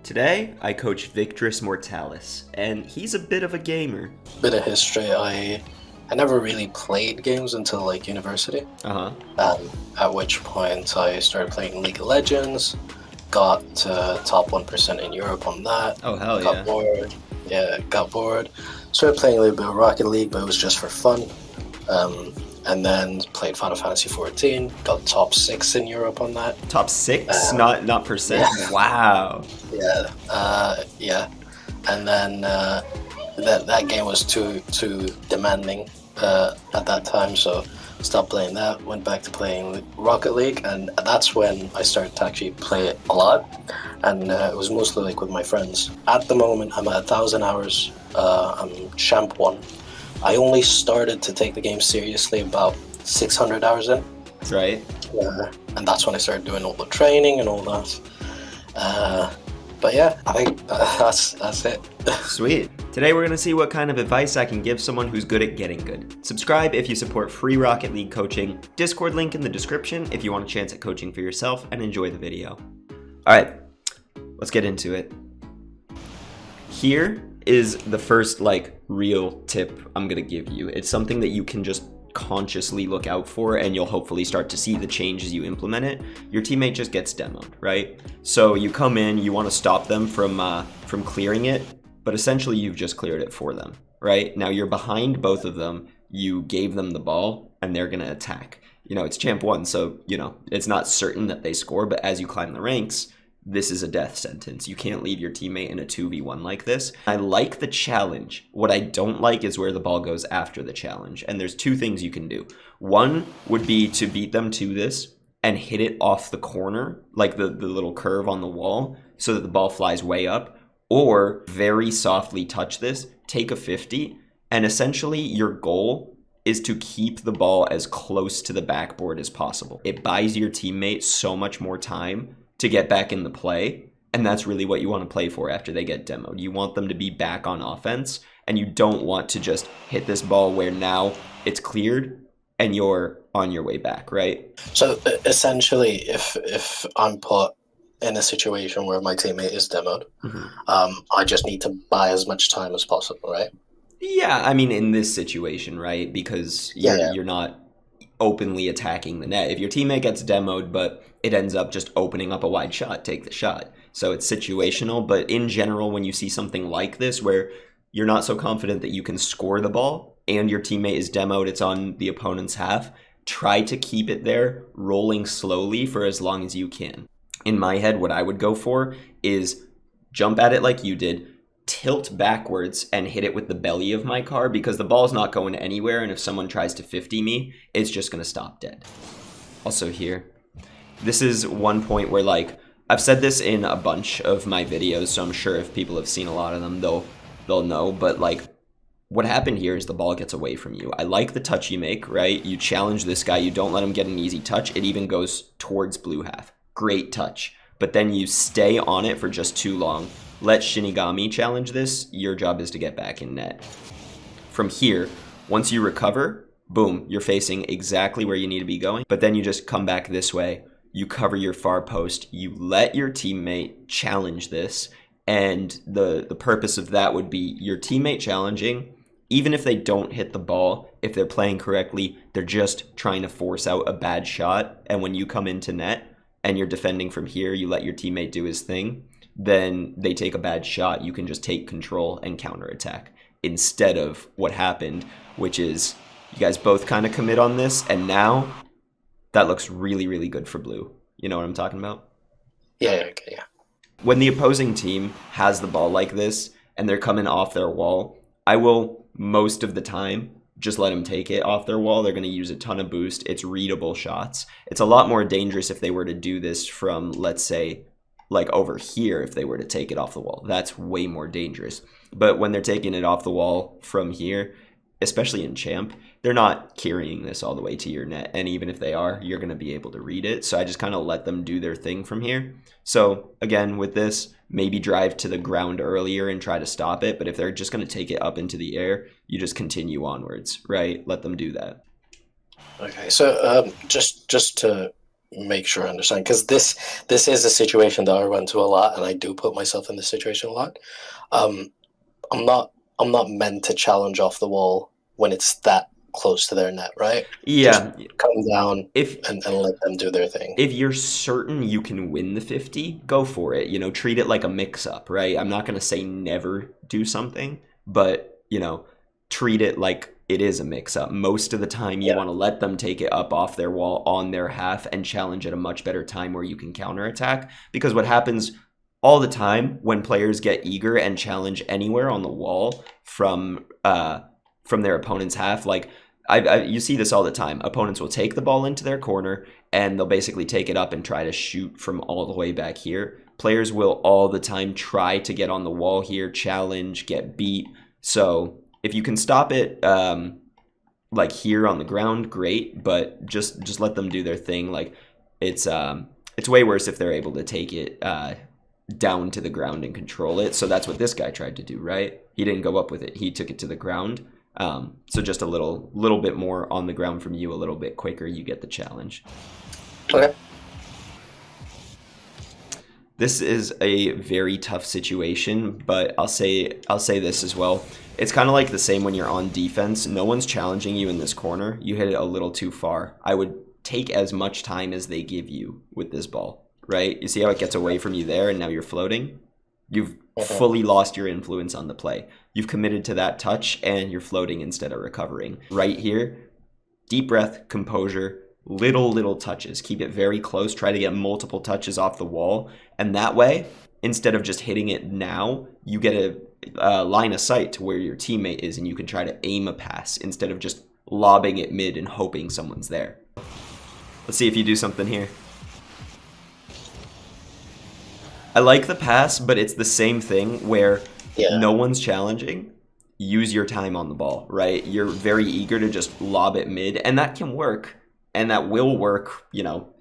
Today, I coach Victress Mortalis, and he's a bit of a gamer. Bit of history. I never really played games until like university. At which point I started playing League of Legends. Got top 1% in Europe on that. Oh, hell got yeah. bored. Yeah, got bored. Started playing a little bit of Rocket League, but it was just for fun. And then played Final Fantasy 14. Got top 6 in Europe on that. Top 6? Not percent? Yeah. Wow. Yeah. And then that game was too demanding at that time, so stopped playing that. Went back to playing Rocket League, and that's when I started to actually play it a lot. And it was mostly like with my friends. At the moment, I'm at 1,000 hours. I'm champ 1. I only started to take the game seriously about 600 hours in. Right. And that's when I started doing all the training and all that. But yeah, I think that's it. Sweet. Today we're going to see what kind of advice I can give someone who's good at getting good. Subscribe if you support free Rocket League coaching. Discord link in the description if you want a chance at coaching for yourself, and enjoy the video. Alright, let's get into it. Here is the first real tip I'm going to give you. It's something that you can just consciously look out for, and you'll hopefully start to see the change as you implement it. Your teammate just gets demoed, right? So you come in, you want to stop them from clearing it, but essentially you've just cleared it for them, right? Now you're behind both of them, you gave them the ball, and they're going to attack. It's champ 1, so it's not certain that they score, but as you climb the ranks, this is a death sentence. You can't leave your teammate in a 2v1 like this. I like the challenge. What I don't like is where the ball goes after the challenge. And there's 2 things you can do. One would be to beat them to this and hit it off the corner, like the little curve on the wall, so that the ball flies way up. Or very softly touch this, take a 50, and essentially your goal is to keep the ball as close to the backboard as possible. It buys your teammate so much more time to get back in the play, and that's really what you want to play for after they get demoed. You want them to be back on offense, and you don't want to just hit this ball where now it's cleared and you're on your way back, right? So essentially, if I'm put in a situation where my teammate is demoed, I just need to buy as much time as possible, right? Yeah, I mean, in this situation, right? Because you're not openly attacking the net. If your teammate gets demoed, but it ends up just opening up a wide shot, take the shot. So it's situational, but in general, when you see something like this where you're not so confident that you can score the ball and your teammate is demoed, it's on the opponent's half, try to keep it there, rolling slowly for as long as you can. In my head, what I would go for is jump at it like you did, tilt backwards and hit it with the belly of my car, because the ball's not going anywhere, and if someone tries to 50 me, it's just going to stop dead. Also here, this is one point where I've said this in a bunch of my videos, so I'm sure if people have seen a lot of them, they'll know, but what happened here is the ball gets away from you. I like the touch you make, right? You challenge this guy, you don't let him get an easy touch, it even goes towards blue half. Great touch. But then you stay on it for just too long. Let Shinigami challenge this. Your job is to get back in net. From here, once you recover, boom, you're facing exactly where you need to be going. But then you just come back this way. You cover your far post. You let your teammate challenge this. And the purpose of that would be your teammate challenging. Even if they don't hit the ball, if they're playing correctly, they're just trying to force out a bad shot. And when you come into net and you're defending from here, you let your teammate do his thing, then they take a bad shot, you can just take control and counterattack. Instead of what happened, which is you guys both kind of commit on this, and now that looks really, really good for blue. You know what I'm talking about? Yeah. When the opposing team has the ball like this, and they're coming off their wall, I will, most of the time, just let them take it off their wall. They're going to use a ton of boost. It's readable shots. It's a lot more dangerous if they were to do this from, let's say, over here, if they were to take it off the wall. That's way more dangerous. But when they're taking it off the wall from here, especially in champ, they're not carrying this all the way to your net. And even if they are, you're going to be able to read it. So I just kind of let them do their thing from here. So again, with this, maybe drive to the ground earlier and try to stop it. But if they're just going to take it up into the air, you just continue onwards, right? Let them do that. Okay, so just to make sure I understand, because this is a situation that I run into a lot, and I do put myself in this situation a lot. Um, I'm not I'm not meant to challenge off the wall when it's that close to their net, right? Just Yeah, come down if and let them do their thing. if you're certain you can win the 50, go for it. Treat it like a mix up, right? I'm not going to say never do something, but, treat it like it is a mix up. Most of the time, you Yeah, want to let them take it up off their wall on their half and challenge at a much better time where you can counterattack. Because what happens all the time when players get eager and challenge anywhere on the wall from their opponent's half, like you see this all the time. Opponents will take the ball into their corner and they'll basically take it up and try to shoot from all the way back here. Players will all the time try to get on the wall here, challenge, get beat. So if you can stop it, like here on the ground, great. But just let them do their thing. Like it's way worse if they're able to take it down to the ground and control it. So that's what this guy tried to do, right? He didn't go up with it. He took it to the ground. So just a little bit more on the ground from you, a little bit quicker, you get the challenge. okay. This is a very tough situation, but I'll say this as well. It's kind of like the same when you're on defense. No one's challenging you in this corner. You hit it a little too far. I would take as much time as they give you with this ball, right? You see how it gets away from you there and now you're floating? You've fully lost your influence on the play. You've committed to that touch and you're floating instead of recovering. Right here, deep breath, composure, little touches. Keep it very close. Try to get multiple touches off the wall. And that way, instead of just hitting it now, you get a line of sight to where your teammate is and you can try to aim a pass instead of just lobbing it mid and hoping someone's there. Let's see if you do something here. I like the pass, but it's the same thing where no one's challenging. Use your time on the ball, right? You're very eager to just lob it mid, and that can work. And that will work,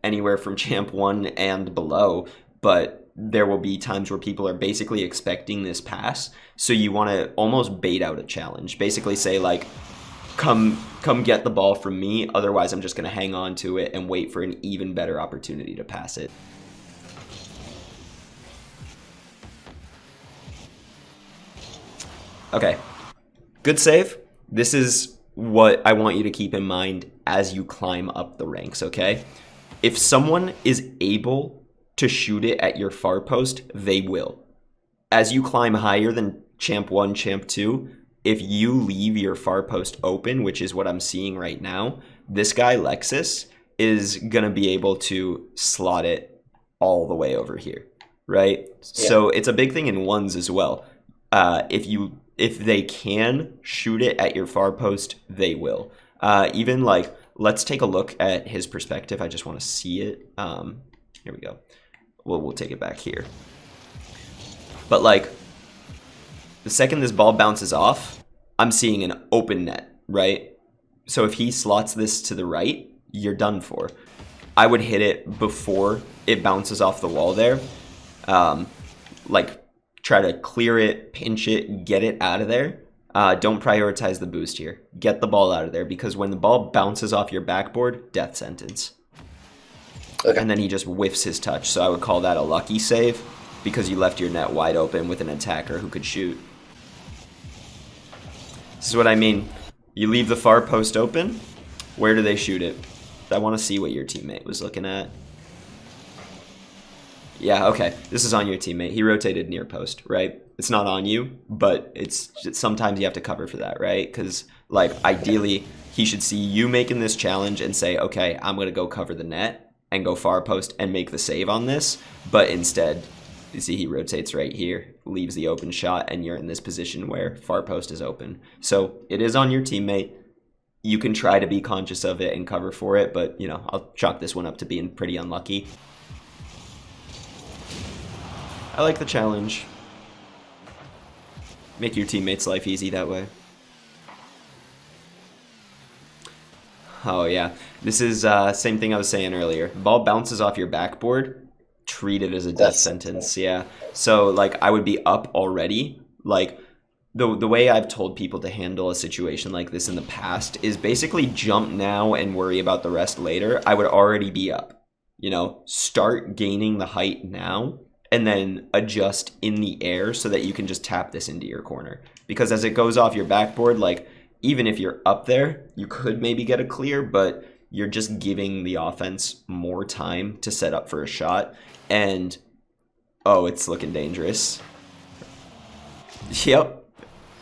anywhere from Champ 1 and below. But there will be times where people are basically expecting this pass. So you want to almost bait out a challenge. Basically say, like, come get the ball from me. Otherwise, I'm just going to hang on to it and wait for an even better opportunity to pass it. Okay, good save. This is what I want you to keep in mind as you climb up the ranks, okay? If someone is able to shoot it at your far post, they will. As you climb higher than Champ 1, Champ 2, if you leave your far post open, which is what I'm seeing right now, this guy, Lexus, is going to be able to slot it all the way over here, right? Yeah. So it's a big thing in ones as well. If they can shoot it at your far post, they will. Even like, let's take a look at his perspective. I just want to see it. Here we go. We'll take it back here. But like, the second this ball bounces off, I'm seeing an open net, right? So if he slots this to the right, you're done for. I would hit it before it bounces off the wall there. Like, try to clear it, pinch it, get it out of there. Don't prioritize the boost here. Get the ball out of there, because when the ball bounces off your backboard, death sentence. Okay. And then he just whiffs his touch. So I would call that a lucky save, because you left your net wide open with an attacker who could shoot. This is what I mean. You leave the far post open. Where do they shoot it? I want to see what your teammate was looking at. Yeah, okay. This is on your teammate. He rotated near post, right? It's not on you, but it's sometimes you have to cover for that, right? Because, like, ideally, he should see you making this challenge and say, okay, I'm going to go cover the net and go far post and make the save on this. But instead, you see he rotates right here, leaves the open shot, and you're in this position where far post is open. So it is on your teammate. You can try to be conscious of it and cover for it, but, I'll chalk this one up to being pretty unlucky. I like the challenge. Make your teammates' life easy that way. Oh yeah, this is same thing I was saying earlier. The ball bounces off your backboard, treat it as a death sentence. Yeah. So like I would be up already. Like the way I've told people to handle a situation like this in the past is basically jump now and worry about the rest later. I would already be up. start gaining the height now and then adjust in the air so that you can just tap this into your corner. Because as it goes off your backboard, like, even if you're up there, you could maybe get a clear, but you're just giving the offense more time to set up for a shot. And, oh, it's looking dangerous. Yep.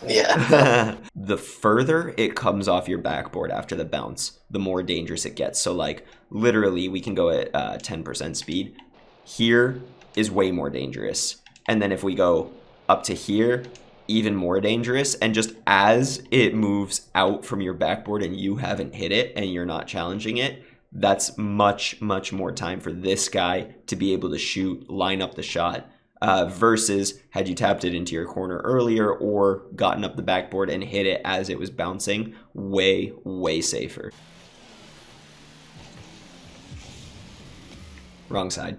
Yeah. The further it comes off your backboard after the bounce, the more dangerous it gets. So, like, literally, we can go at 10% speed. Here is way more dangerous. And then if we go up to here, even more dangerous. And just as it moves out from your backboard and you haven't hit it and you're not challenging it, that's much, much more time for this guy to be able to shoot, line up the shot, versus had you tapped it into your corner earlier or gotten up the backboard and hit it as it was bouncing, way, way safer. Wrong side.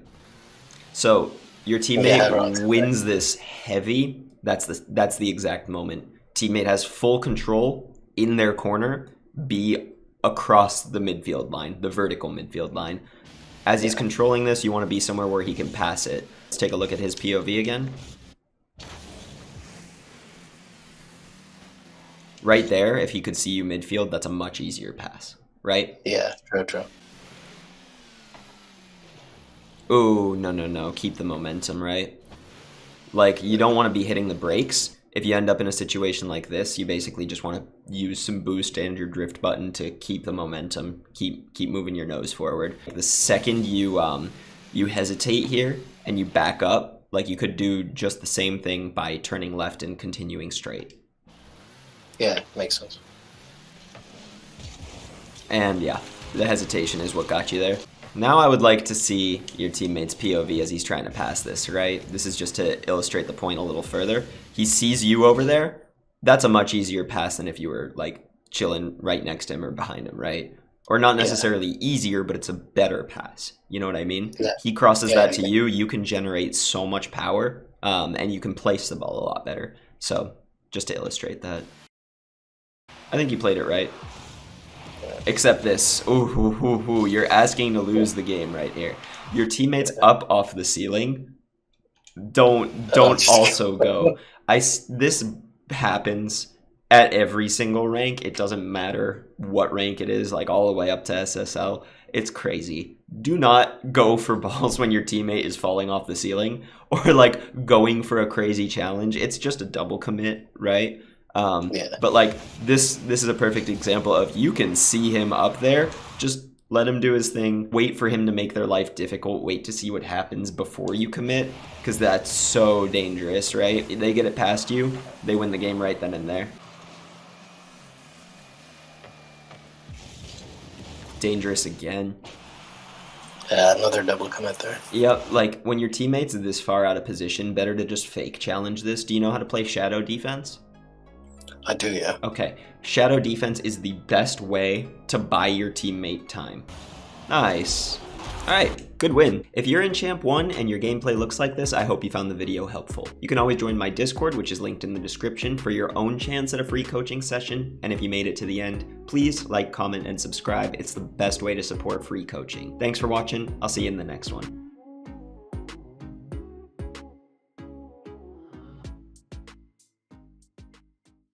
So your teammate wins this heavy. That's the exact moment. Teammate has full control in their corner, be across the midfield line, the vertical midfield line. As he's controlling this, you want to be somewhere where he can pass it. Let's take a look at his POV again. Right there, if he could see you midfield, that's a much easier pass, right? Yeah, true. Oh, no. Keep the momentum, right? Like, you don't want to be hitting the brakes. If you end up in a situation like this, you basically just want to use some boost and your drift button to keep the momentum, keep moving your nose forward. The second you hesitate here and you back up, like, you could do just the same thing by turning left and continuing straight. Yeah, makes sense. And yeah, the hesitation is what got you there. Now I would like to see your teammate's POV as he's trying to pass this, right? This is just to illustrate the point a little further. He sees you over there. That's a much easier pass than if you were, like, chilling right next to him or behind him, right? Or not necessarily easier, but it's a better pass. You know what I mean? Yeah. He crosses that to you. You can generate so much power, and you can place the ball a lot better. So just to illustrate that. I think you played it right. Except this. Ooh, you're asking to lose the game right here. Your teammate's up off the ceiling. Don't also go. This happens at every single rank. It doesn't matter what rank it is, like all the way up to SSL. It's crazy. Do not go for balls when your teammate is falling off the ceiling or like going for a crazy challenge. It's just a double commit, right? But like this is a perfect example of you can see him up there, just let him do his thing, wait for him to make their life difficult, wait to see what happens before you commit, because that's so dangerous, right? They get it past you, they win the game right then and there. Dangerous again. Yeah, another double commit there. Yep, like when your teammate's this far out of position, better to just fake challenge this. Do you know how to play shadow defense? I do, yeah. Okay, shadow defense is the best way to buy your teammate time. Nice. All right, good win. If you're in Champ 1 and your gameplay looks like this, I hope you found the video helpful. You can always join my Discord, which is linked in the description, for your own chance at a free coaching session. And if you made it to the end, please like, comment, and subscribe. It's the best way to support free coaching. Thanks for watching. I'll see you in the next one.